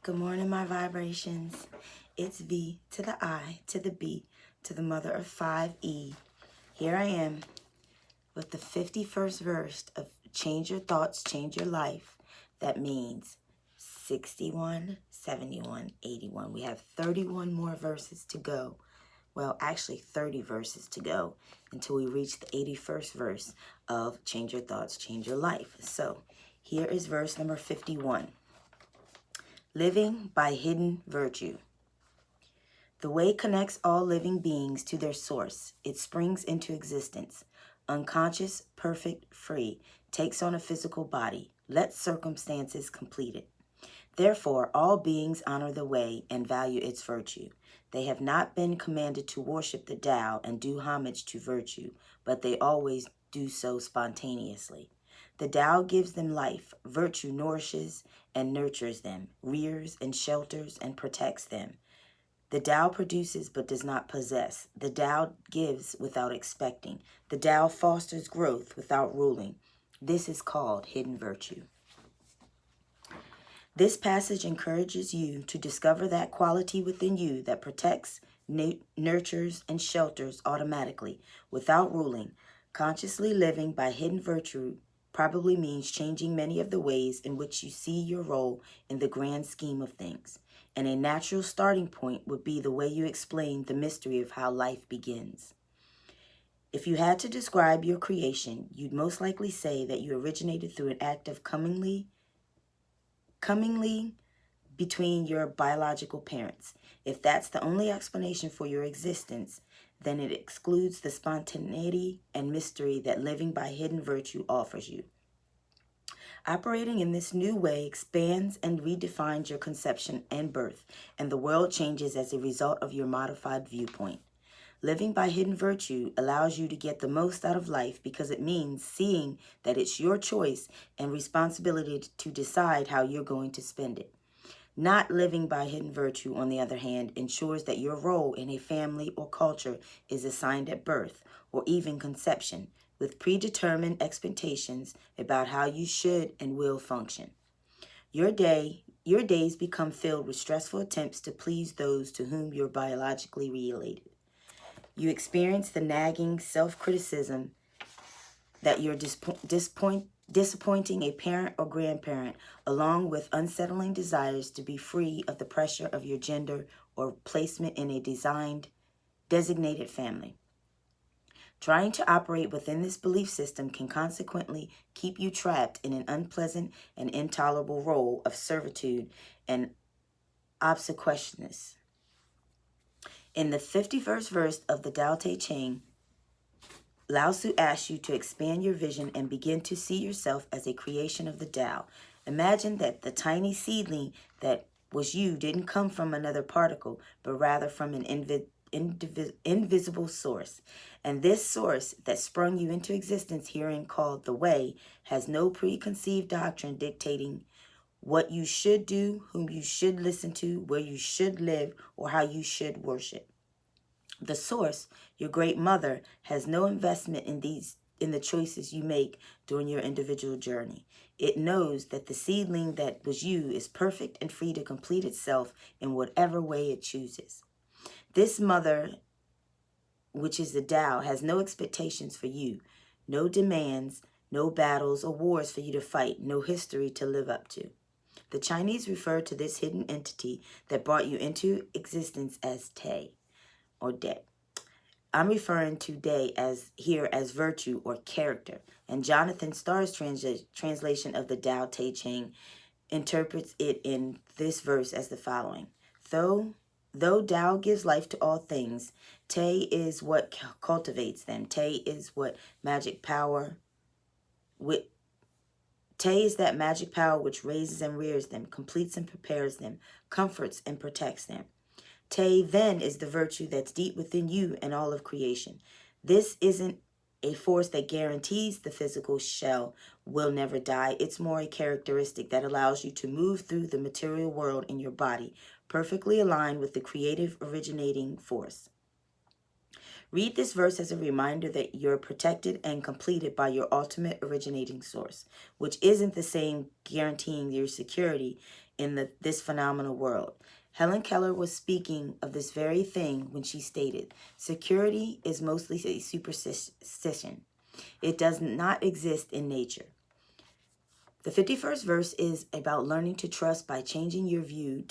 Good morning, my vibrations. It's V to the I to the B to the mother of 5E. Here I am with the 51st verse of Change Your Thoughts, Change Your Life. That means 61, 71, 81. We have 31 more verses to go. Well, actually 30 verses to go until we reach the 81st verse of Change Your Thoughts, Change Your Life. So here is verse number 51. Living by hidden virtue. The way connects all living beings to their source. It springs into existence. Unconscious, perfect, free, takes on a physical body. Let circumstances complete it. Therefore, all beings honor the way and value its virtue. They have not been commanded to worship the Tao and do homage to virtue, but they always do so spontaneously. The Tao gives them life. Virtue nourishes and nurtures them, rears and shelters and protects them. The Tao produces but does not possess. The Tao gives without expecting. The Tao fosters growth without ruling. This is called hidden virtue. This passage encourages you to discover that quality within you that protects, nurtures, and shelters automatically, without ruling. Consciously living by hidden virtue probably means changing many of the ways in which you see your role in the grand scheme of things. And a natural starting point would be the way you explain the mystery of how life begins. If you had to describe your creation, you'd most likely say that you originated through an act of cunningly between your biological parents. If that's the only explanation for your existence, then it excludes the spontaneity and mystery that living by hidden virtue offers you. Operating in this new way expands and redefines your conception and birth, and the world changes as a result of your modified viewpoint. Living by hidden virtue allows you to get the most out of life because it means seeing that it's your choice and responsibility to decide how you're going to spend it. Not living by hidden virtue, on the other hand, ensures that your role in a family or culture is assigned at birth or even conception, with predetermined expectations about how you should and will function. Your days become filled with stressful attempts to please those to whom you're biologically related. You experience the nagging self-criticism that you're disappointing a parent or grandparent, along with unsettling desires to be free of the pressure of your gender or placement in a designated family. Trying to operate within this belief system can consequently keep you trapped in an unpleasant and intolerable role of servitude and obsequiousness. In the 51st verse of the Tao Te Ching, Lao Tzu asks you to expand your vision and begin to see yourself as a creation of the Tao. Imagine that the tiny seedling that was you didn't come from another particle, but rather from an invisible source. And this source that sprung you into existence herein called the Way has no preconceived doctrine dictating what you should do, whom you should listen to, where you should live, or how you should worship. The source, your great mother, has no investment in the choices you make during your individual journey. It knows that the seedling that was you is perfect and free to complete itself in whatever way it chooses. This mother, which is the Tao, has no expectations for you, no demands, no battles or wars for you to fight, no history to live up to. The Chinese refer to this hidden entity that brought you into existence as Te, or De. I'm referring to Day here as virtue or character, and Jonathan Starr's translation of the Tao Te Ching interprets it in this verse as the following. Though Tao gives life to all things, Te is what cultivates them. Te is what magic power Te is that magic power which raises and rears them, completes and prepares them, comforts and protects them. Te then is the virtue that's deep within you and all of creation. This isn't a force that guarantees the physical shell will never die. It's more a characteristic that allows you to move through the material world in your body, perfectly aligned with the creative originating force. Read this verse as a reminder that you're protected and completed by your ultimate originating source, which isn't the same guaranteeing your security in this phenomenal world. Helen Keller was speaking of this very thing when she stated, security is mostly a superstition. It does not exist in nature. The 51st verse is about learning to trust by changing your view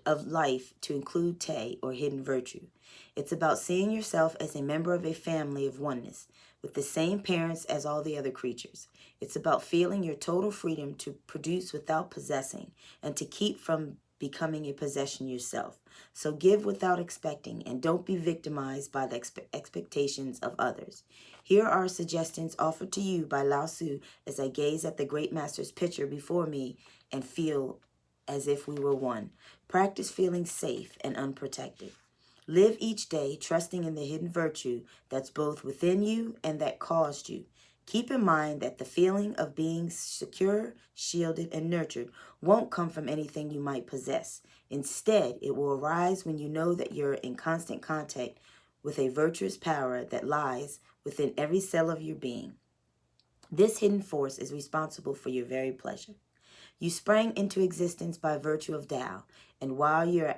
of life to include te, or hidden virtue. It's about seeing yourself as a member of a family of oneness, with the same parents as all the other creatures. It's about feeling your total freedom to produce without possessing, and to keep from becoming a possession yourself. So give without expecting, and don't be victimized by the expectations of others. Here are suggestions offered to you by Lao Tzu as I gaze at the great master's picture before me and feel as if we were one. Practice feeling safe and unprotected. Live each day trusting in the hidden virtue that's both within you and that caused you. Keep in mind that the feeling of being secure, shielded, and nurtured won't come from anything you might possess. Instead, it will arise when you know that you're in constant contact with a virtuous power that lies within every cell of your being. This hidden force is responsible for your very pleasure. You sprang into existence by virtue of Tao, and while your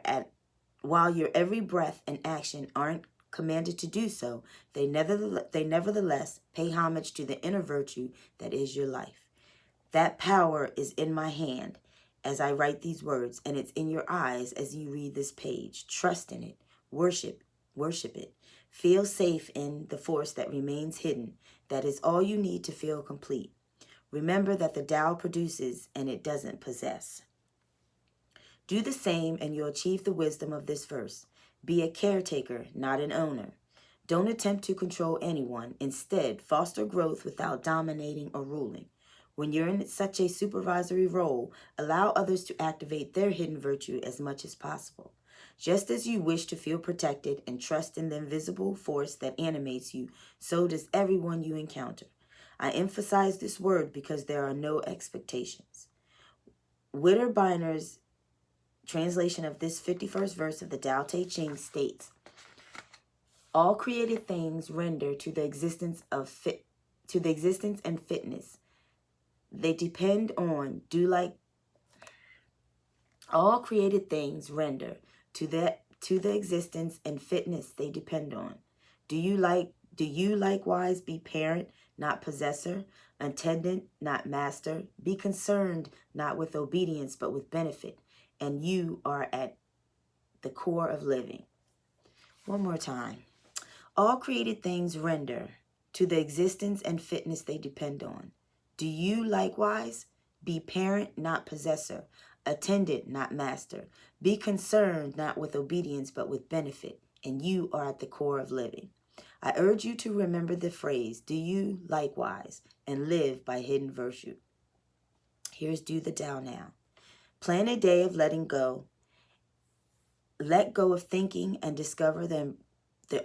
every breath and action aren't commanded to do so, they nevertheless pay homage to the inner virtue that is your life. That power is in my hand as I write these words, and it's in your eyes as you read this page. Trust in it. Worship it. Feel safe in the force that remains hidden. That is all you need to feel complete. Remember that the Tao produces and it doesn't possess. Do the same and you'll achieve the wisdom of this verse. Be a caretaker, not an owner. Don't attempt to control anyone. Instead, foster growth without dominating or ruling. When you're in such a supervisory role, allow others to activate their hidden virtue as much as possible. Just as you wish to feel protected and trust in the invisible force that animates you, so does everyone you encounter. I emphasize this word because there are no expectations. Witterbiner's translation of this 51st verse of the Tao Te Ching states, all created things render to the existence and fitness. They depend on all created things render to the existence and fitness they depend on. Do you likewise be parent, not possessor, attendant, not master? Be concerned not with obedience but with benefit, and you are at the core of living. One more time. All created things render to the existence and fitness they depend on. Do you likewise be parent, not possessor, attendant, not master? Be concerned not with obedience but with benefit, and you are at the core of living. I urge you to remember the phrase, do you likewise, and live by hidden virtue. Here's Do the Tao Now. Plan a day of letting go. Let go of thinking and discover the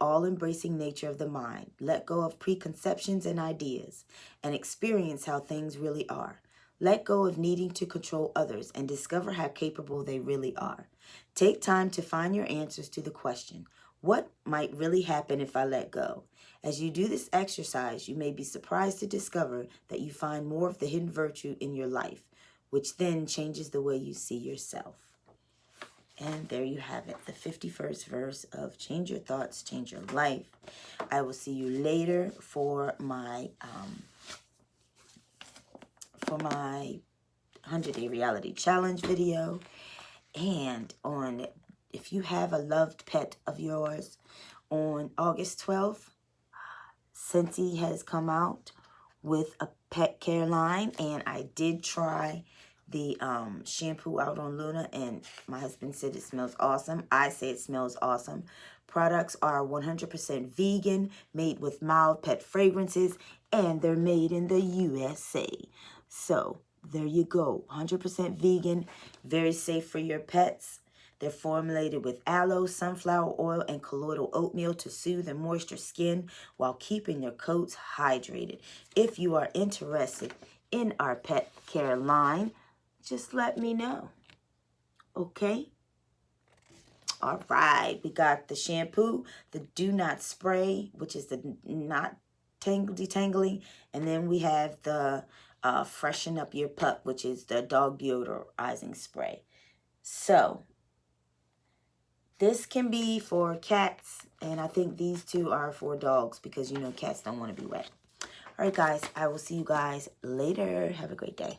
all-embracing nature of the mind. Let go of preconceptions and ideas and experience how things really are. Let go of needing to control others and discover how capable they really are. Take time to find your answers to the question, what might really happen if I let go? As you do this exercise, you may be surprised to discover that you find more of the hidden virtue in your life, which then changes the way you see yourself. And there you have it, the 51st verse of Change Your Thoughts, Change Your Life. I will see you later for my 100-day reality challenge video. And if you have a loved pet of yours, on August 12th, Scentsy has come out with a pet care line, and I did try the shampoo out on Luna, and my husband said it smells awesome. I say it smells awesome. Products are 100% vegan, made with mild pet fragrances, and they're made in the USA. So there you go, 100% vegan, very safe for your pets. They're formulated with aloe, sunflower oil, and colloidal oatmeal to soothe and moisture skin while keeping your coats hydrated. If you are interested in our pet care line, just let me know. Okay? All right. We got the shampoo, the Do Not Spray, which is the not detangling. And then we have the freshen up your pup, which is the dog deodorizing spray. So this can be for cats, and I think these two are for dogs because, you know, cats don't want to be wet. All right, guys, I will see you guys later. Have a great day.